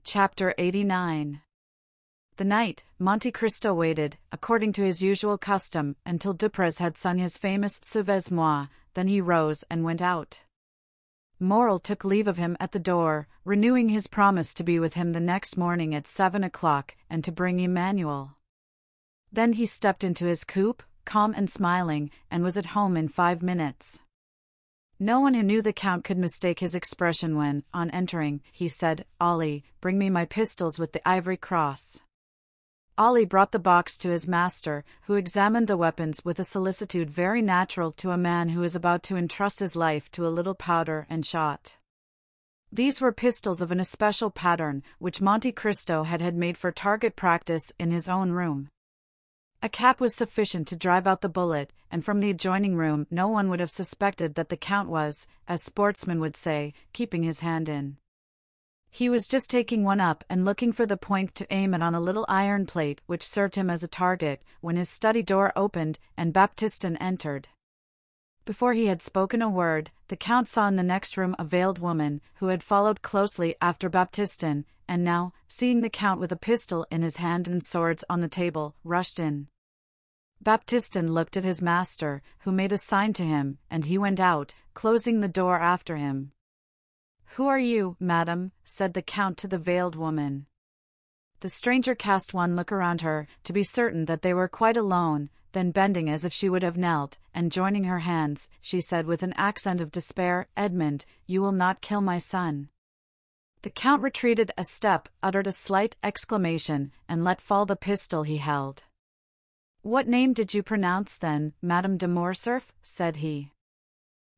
Chapter 89. The night, Monte Cristo waited, according to his usual custom, until Dumas had sung his famous Suivez-moi, then he rose and went out. Morrel took leave of him at the door, renewing his promise to be with him the next morning at 7 o'clock, and to bring Emmanuel. Then he stepped into his coupe, calm and smiling, and was at home in 5 minutes. No one who knew the Count could mistake his expression when, on entering, he said, "Ollie, bring me my pistols with the ivory cross." Ollie brought the box to his master, who examined the weapons with a solicitude very natural to a man who is about to entrust his life to a little powder and shot. These were pistols of an especial pattern, which Monte Cristo had made for target practice in his own room. A cap was sufficient to drive out the bullet, and from the adjoining room no one would have suspected that the Count was, as sportsmen would say, keeping his hand in. He was just taking one up and looking for the point to aim it on a little iron plate which served him as a target, when his study door opened and Baptistin entered. Before he had spoken a word, the Count saw in the next room a veiled woman, who had followed closely after Baptistin, and now, seeing the Count with a pistol in his hand and swords on the table, rushed in. Baptistin looked at his master, who made a sign to him, and he went out, closing the door after him. "Who are you, madam?" said the Count to the veiled woman. The stranger cast one look around her, to be certain that they were quite alone, then bending as if she would have knelt, and joining her hands, she said with an accent of despair, "Edmond, you will not kill my son." The Count retreated a step, uttered a slight exclamation, and let fall the pistol he held. "What name did you pronounce then, Madame de Morcerf?" said he.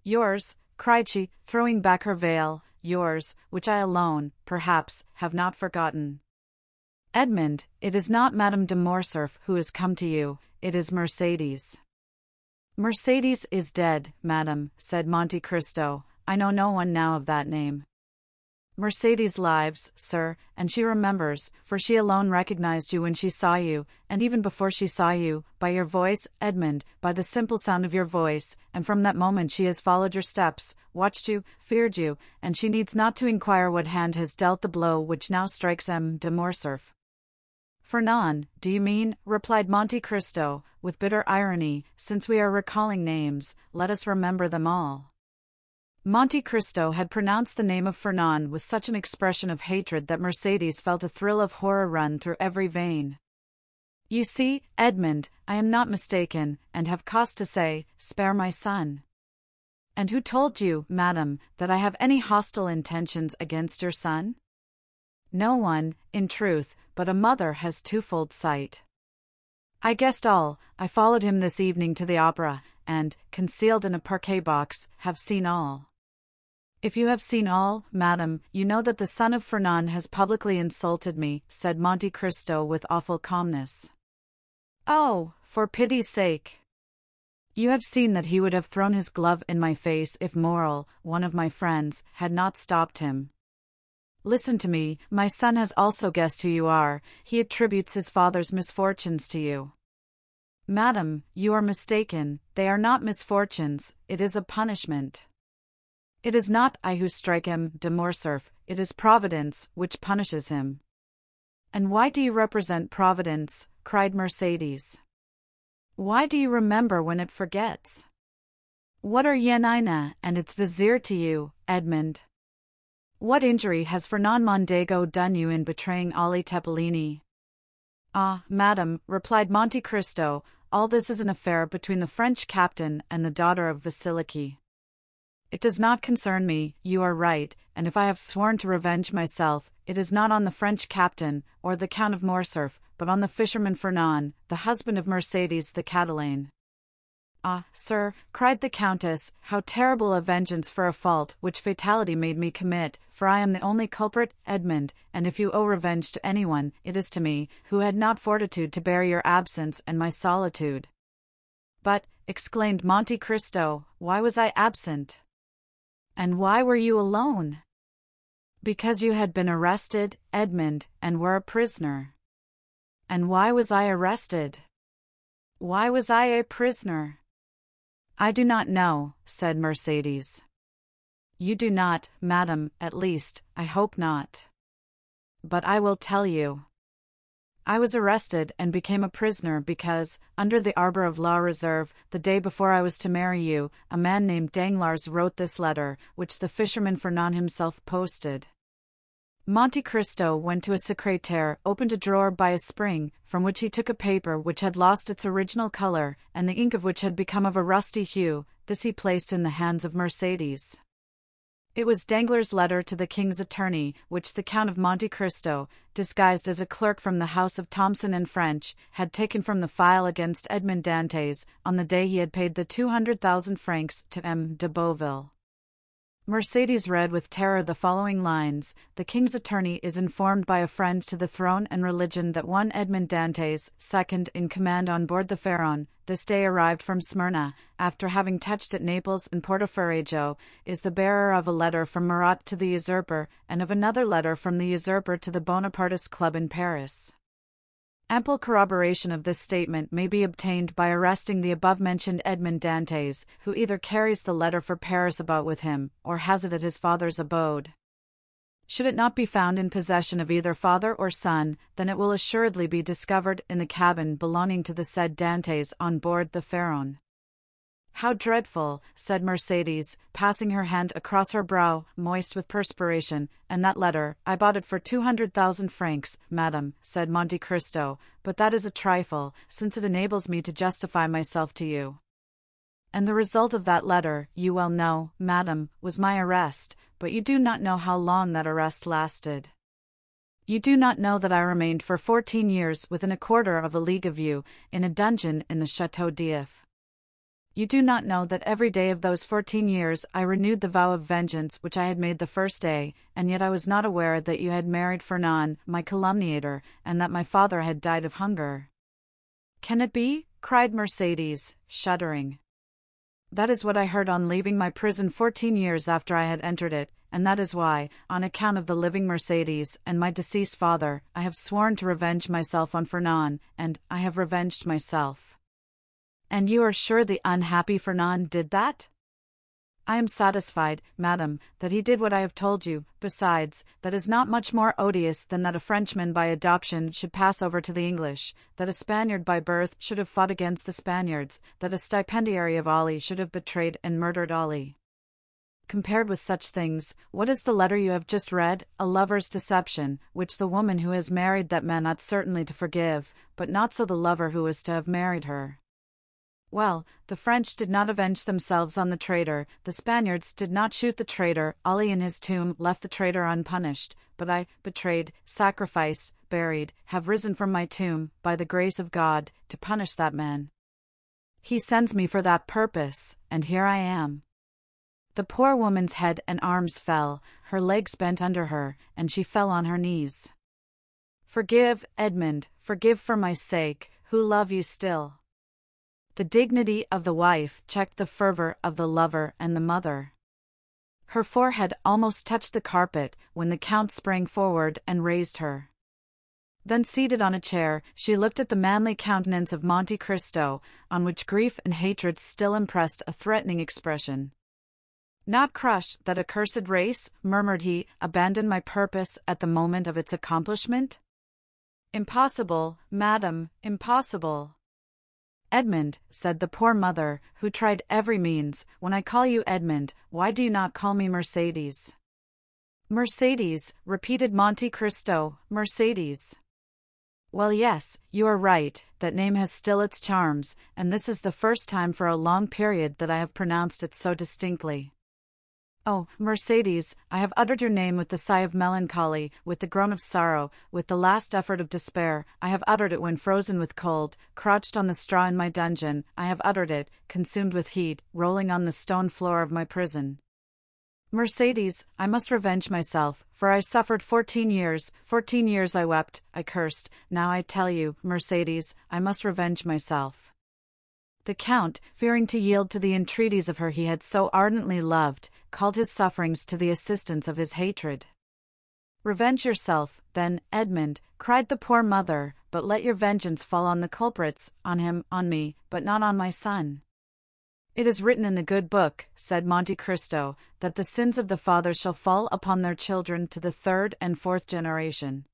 "Yours," cried she, throwing back her veil, "yours, which I alone, perhaps, have not forgotten. Edmond, it is not Madame de Morcerf who has come to you, it is Mercedes." "Mercedes is dead, madame," said Monte Cristo. "I know no one now of that name." "Mercedes lives, sir, and she remembers, for she alone recognized you when she saw you, and even before she saw you, by your voice, Edmond, by the simple sound of your voice, and from that moment she has followed your steps, watched you, feared you, and she needs not to inquire what hand has dealt the blow which now strikes M. de Morcerf." "Fernand, do you mean?" replied Monte Cristo, with bitter irony. "Since we are recalling names, let us remember them all." Monte Cristo had pronounced the name of Fernand with such an expression of hatred that Mercedes felt a thrill of horror run through every vein. "You see, Edmond, I am not mistaken, and have cause to say, spare my son." "And who told you, madam, that I have any hostile intentions against your son?" "No one, in truth, but a mother has twofold sight." "I guessed all. I followed him this evening to the opera, and, concealed in a parquet box, have seen all." "If you have seen all, madam, you know that the son of Fernand has publicly insulted me," said Monte Cristo with awful calmness. "Oh, for pity's sake! You have seen that he would have thrown his glove in my face if Morrel, one of my friends, had not stopped him. Listen to me, my son has also guessed who you are, he attributes his father's misfortunes to you." "Madam, you are mistaken, they are not misfortunes, it is a punishment. It is not I who strike M. de Morcerf, it is Providence which punishes him." "And why do you represent Providence?" cried Mercedes. "Why do you remember when it forgets? What are Yanina and its vizier to you, Edmond? What injury has Fernand Mondego done you in betraying Ollie Tepellini?" "Ah, madam," replied Monte Cristo, "all this is an affair between the French captain and the daughter of Vasiliki. It does not concern me, you are right, and if I have sworn to revenge myself, it is not on the French captain, or the Count of Morcerf, but on the fisherman Fernand, the husband of Mercedes the Catalane." "Ah, sir," cried the Countess, "how terrible a vengeance for a fault which fatality made me commit, for I am the only culprit, Edmond, and if you owe revenge to anyone, it is to me, who had not fortitude to bear your absence and my solitude." "But," exclaimed Monte Cristo, "why was I absent? And why were you alone?" "Because you had been arrested, Edmond, and were a prisoner." "And why was I arrested? Why was I a prisoner?" "I do not know," said Mercedes. "You do not, madam, at least, I hope not. but I will tell you. I was arrested and became a prisoner because, under the arbor of law reserve, the day before I was to marry you, a man named Danglars wrote this letter, which the fisherman Fernand himself posted. Monte Cristo went to a secrétaire, opened a drawer by a spring, from which he took a paper which had lost its original color, and the ink of which had become of a rusty hue. This he placed in the hands of Mercédès. It was Danglars' letter to the king's attorney, which the Count of Monte Cristo, disguised as a clerk from the house of Thomson and French, had taken from the file against Edmond Dantès, on the day he had paid the 200,000 francs to M. de Beauville. Mercédès read with terror the following lines: "The king's attorney is informed by a friend to the throne and religion that one Edmond Dantès, second in command on board the Pharaon, this day arrived from Smyrna, after having touched at Naples and Portoferrajo, is the bearer of a letter from Murat to the usurper, and of another letter from the usurper to the Bonapartist Club in Paris." Ample corroboration of this statement may be obtained by arresting the above-mentioned Edmond Dantès, who either carries the letter for Paris about with him, or has it at his father's abode. Should it not be found in possession of either father or son, then it will assuredly be discovered in the cabin belonging to the said Dantès on board the Pharaon. "How dreadful," said Mercédès, passing her hand across her brow, moist with perspiration, "and that letter, I bought it for 200,000 francs, madam," said Monte Cristo, "but that is a trifle, since it enables me to justify myself to you. And the result of that letter, you well know, madam, was my arrest, but you do not know how long that arrest lasted. You do not know that I remained for 14 years within a quarter of a league of you, in a dungeon in the Château d'If. You do not know that every day of those 14 years I renewed the vow of vengeance which I had made the first day, and yet I was not aware that you had married Fernand, my calumniator, and that my father had died of hunger." "Can it be?" cried Mercédès, shuddering. "That is what I heard on leaving my prison 14 years after I had entered it, and that is why, on account of the living Mercédès and my deceased father, I have sworn to revenge myself on Fernand, and I have revenged myself." "And you are sure the unhappy Fernand did that?" "I am satisfied, madam, that he did what I have told you. Besides, that is not much more odious than that a Frenchman by adoption should pass over to the English, that a Spaniard by birth should have fought against the Spaniards, that a stipendiary of Ali should have betrayed and murdered Ali. Compared with such things, what is the letter you have just read? A lover's deception, which the woman who has married that man ought certainly to forgive, but not so the lover who is to have married her. Well, the French did not avenge themselves on the traitor, the Spaniards did not shoot the traitor, Ali in his tomb left the traitor unpunished, but I, betrayed, sacrificed, buried, have risen from my tomb, by the grace of God, to punish that man. He sends me for that purpose, and here I am." The poor woman's head and arms fell, her legs bent under her, and she fell on her knees. "Forgive, Edmond, forgive for my sake, who love you still." The dignity of the wife checked the fervor of the lover and the mother. Her forehead almost touched the carpet when the Count sprang forward and raised her. Then, seated on a chair, she looked at the manly countenance of Monte Cristo, on which grief and hatred still impressed a threatening expression. "Not crush that accursed race," murmured he, "abandon my purpose at the moment of its accomplishment? Impossible, madam, impossible." "Edmond," said the poor mother, who tried every means, "when I call you Edmond, why do you not call me Mercédès?" "Mercédès," repeated Monte Cristo, "Mercédès." "Well, yes, you are right, that name has still its charms, and this is the first time for a long period that I have pronounced it so distinctly. Oh, Mercédès, I have uttered your name with the sigh of melancholy, with the groan of sorrow, with the last effort of despair. I have uttered it when frozen with cold, crouched on the straw in my dungeon. I have uttered it, consumed with heat, rolling on the stone floor of my prison. Mercédès, I must revenge myself, for I suffered 14 years. 14 years I wept, I cursed. Now I tell you, Mercédès, I must revenge myself." The Count, fearing to yield to the entreaties of her he had so ardently loved, called his sufferings to the assistance of his hatred. "Revenge yourself, then, Edmond," cried the poor mother, "but let your vengeance fall on the culprits, on him, on me, but not on my son." "It is written in the good book," said Monte Cristo, "that the sins of the fathers shall fall upon their children to the third and fourth generation."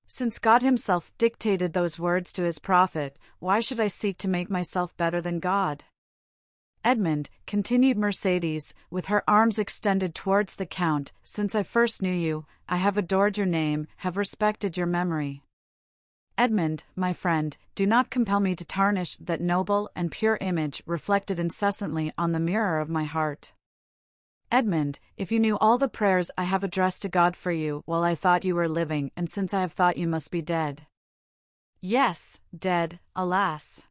Since God himself dictated those words to his prophet, why should I seek to make myself better than God? Edmund, continued Mercedes, with her arms extended towards the Count, since I first knew you, I have adored your name, have respected your memory. Edmund, my friend, do not compel me to tarnish that noble and pure image reflected incessantly on the mirror of my heart. Edmund, if you knew all the prayers I have addressed to God for you while I thought you were living and since I have thought you must be dead. Yes, dead, alas.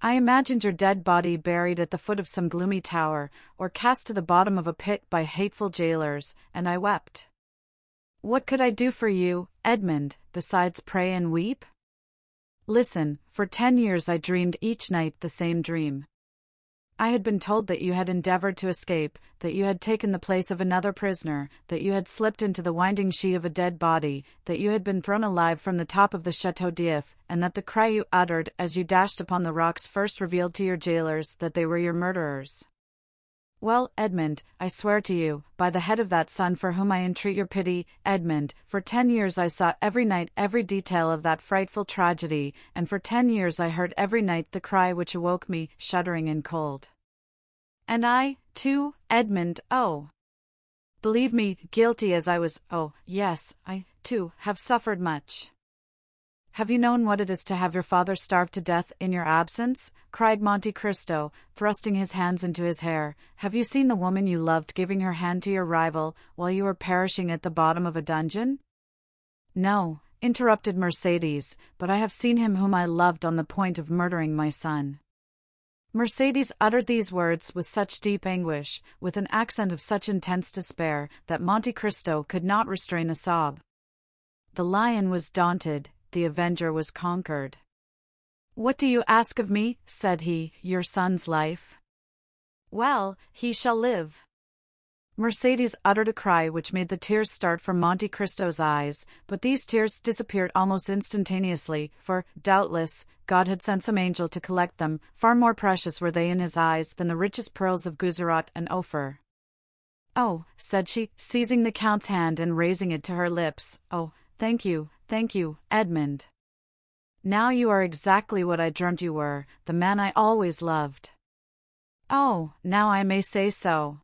I imagined your dead body buried at the foot of some gloomy tower, or cast to the bottom of a pit by hateful jailers, and I wept. What could I do for you, Edmund, besides pray and weep? Listen, for 10 years I dreamed each night the same dream. I had been told that you had endeavored to escape, that you had taken the place of another prisoner, that you had slipped into the winding sheet of a dead body, that you had been thrown alive from the top of the Château d'If, and that the cry you uttered as you dashed upon the rocks first revealed to your jailers that they were your murderers. Well, Edmund, I swear to you, by the head of that son for whom I entreat your pity, Edmund, for 10 years I saw every night every detail of that frightful tragedy, and for 10 years I heard every night the cry which awoke me, shuddering and cold. And I, too, Edmund, oh! Believe me, guilty as I was, oh, yes, I, too, have suffered much. Have you known what it is to have your father starve to death in your absence? Cried Monte Cristo, thrusting his hands into his hair. Have you seen the woman you loved giving her hand to your rival, while you were perishing at the bottom of a dungeon? No, interrupted Mercedes, but I have seen him whom I loved on the point of murdering my son. Mercedes uttered these words with such deep anguish, with an accent of such intense despair, that Monte Cristo could not restrain a sob. The lion was daunted. The avenger was conquered. What do you ask of me? Said he, your son's life? Well, he shall live. Mercedes uttered a cry which made the tears start from Monte Cristo's eyes, but these tears disappeared almost instantaneously, for, doubtless, God had sent some angel to collect them. Far more precious were they in his eyes than the richest pearls of Guzerat and Ophir. Oh, said she, seizing the Count's hand and raising it to her lips, oh, thank you, Edmund. Now you are exactly what I dreamt you were, the man I always loved. Oh, now I may say so.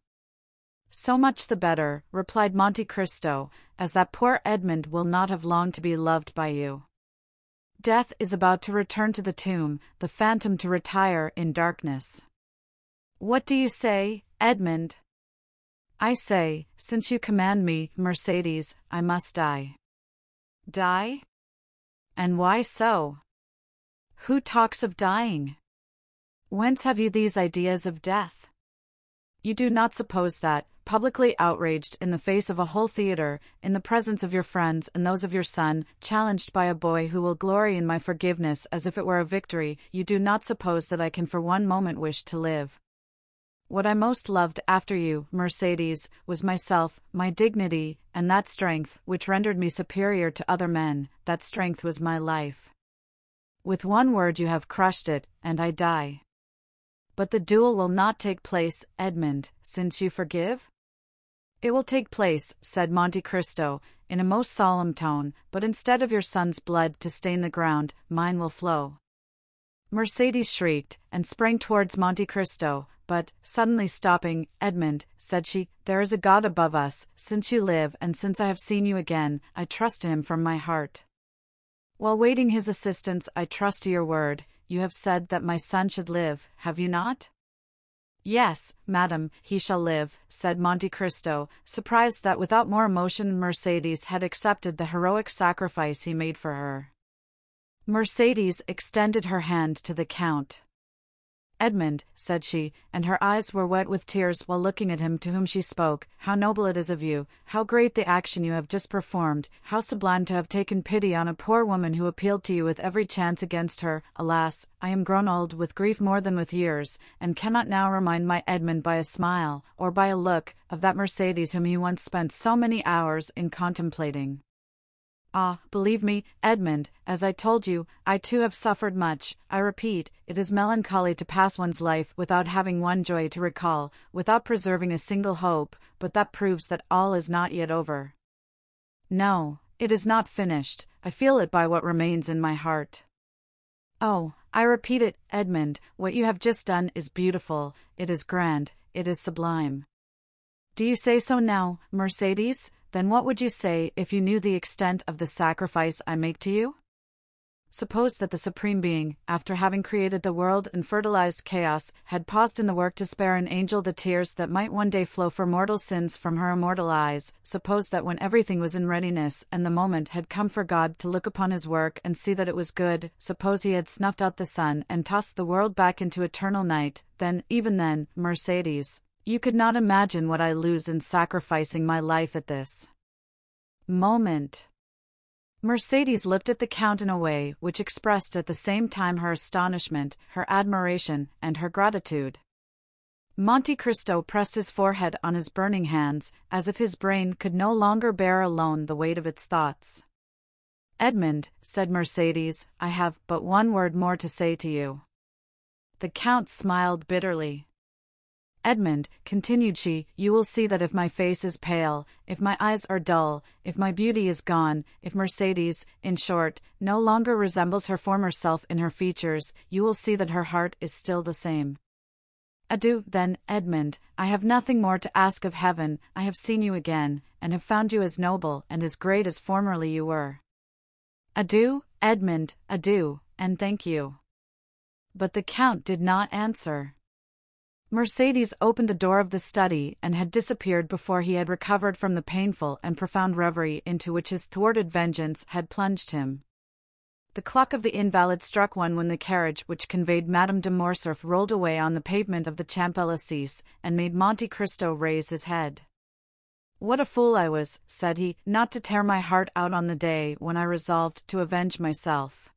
So much the better, replied Monte Cristo, as that poor Edmund will not have long to be loved by you. Death is about to return to the tomb, the phantom to retire in darkness. What do you say, Edmund? I say, since you command me, Mercedes, I must die. Die? And why so? Who talks of dying? Whence have you these ideas of death? You do not suppose that, publicly outraged in the face of a whole theater, in the presence of your friends and those of your son, challenged by a boy who will glory in my forgiveness as if it were a victory, you do not suppose that I can for one moment wish to live. What I most loved after you, Mercedes, was myself, my dignity, and that strength, which rendered me superior to other men, that strength was my life. With one word you have crushed it, and I die. But the duel will not take place, Edmund, since you forgive? It will take place, said Monte Cristo, in a most solemn tone, but instead of your son's blood to stain the ground, mine will flow. Mercedes shrieked, and sprang towards Monte Cristo, but, suddenly stopping, Edmund, said she, there is a God above us, since you live and since I have seen you again, I trust to him from my heart. While waiting his assistance I trust to your word, you have said that my son should live, have you not? Yes, madam, he shall live, said Monte Cristo, surprised that without more emotion Mercedes had accepted the heroic sacrifice he made for her. Mercedes extended her hand to the Count. Edmund, said she, and her eyes were wet with tears while looking at him to whom she spoke, how noble it is of you, how great the action you have just performed, how sublime to have taken pity on a poor woman who appealed to you with every chance against her. Alas, I am grown old with grief more than with years, and cannot now remind my Edmund by a smile, or by a look, of that Mercedes whom he once spent so many hours in contemplating. Ah, believe me, Edmund, as I told you, I too have suffered much. I repeat, it is melancholy to pass one's life without having one joy to recall, without preserving a single hope, but that proves that all is not yet over. No, it is not finished, I feel it by what remains in my heart. Oh, I repeat it, Edmund, what you have just done is beautiful, it is grand, it is sublime. Do you say so now, Mercedes? Then what would you say if you knew the extent of the sacrifice I make to you? Suppose that the Supreme Being, after having created the world and fertilized chaos, had paused in the work to spare an angel the tears that might one day flow for mortal sins from her immortal eyes. Suppose that when everything was in readiness and the moment had come for God to look upon his work and see that it was good, suppose he had snuffed out the sun and tossed the world back into eternal night, then, even then, Mercedes, you could not imagine what I lose in sacrificing my life at this moment. Mercedes looked at the Count in a way which expressed at the same time her astonishment, her admiration, and her gratitude. Monte Cristo pressed his forehead on his burning hands, as if his brain could no longer bear alone the weight of its thoughts. "Edmund," said Mercedes, "I have but one word more to say to you." The Count smiled bitterly. "Edmund," continued she, "you will see that if my face is pale, if my eyes are dull, if my beauty is gone, if Mercedes, in short, no longer resembles her former self in her features, you will see that her heart is still the same. Adieu, then, Edmund, I have nothing more to ask of heaven, I have seen you again, and have found you as noble and as great as formerly you were. Adieu, Edmund, adieu, and thank you." But the Count did not answer. Mercedes opened the door of the study and had disappeared before he had recovered from the painful and profound reverie into which his thwarted vengeance had plunged him. The clock of the Invalid struck one when the carriage which conveyed Madame de Morcerf rolled away on the pavement of the Champs-Élysées, and made Monte Cristo raise his head. "What a fool I was," said he, "not to tear my heart out on the day when I resolved to avenge myself."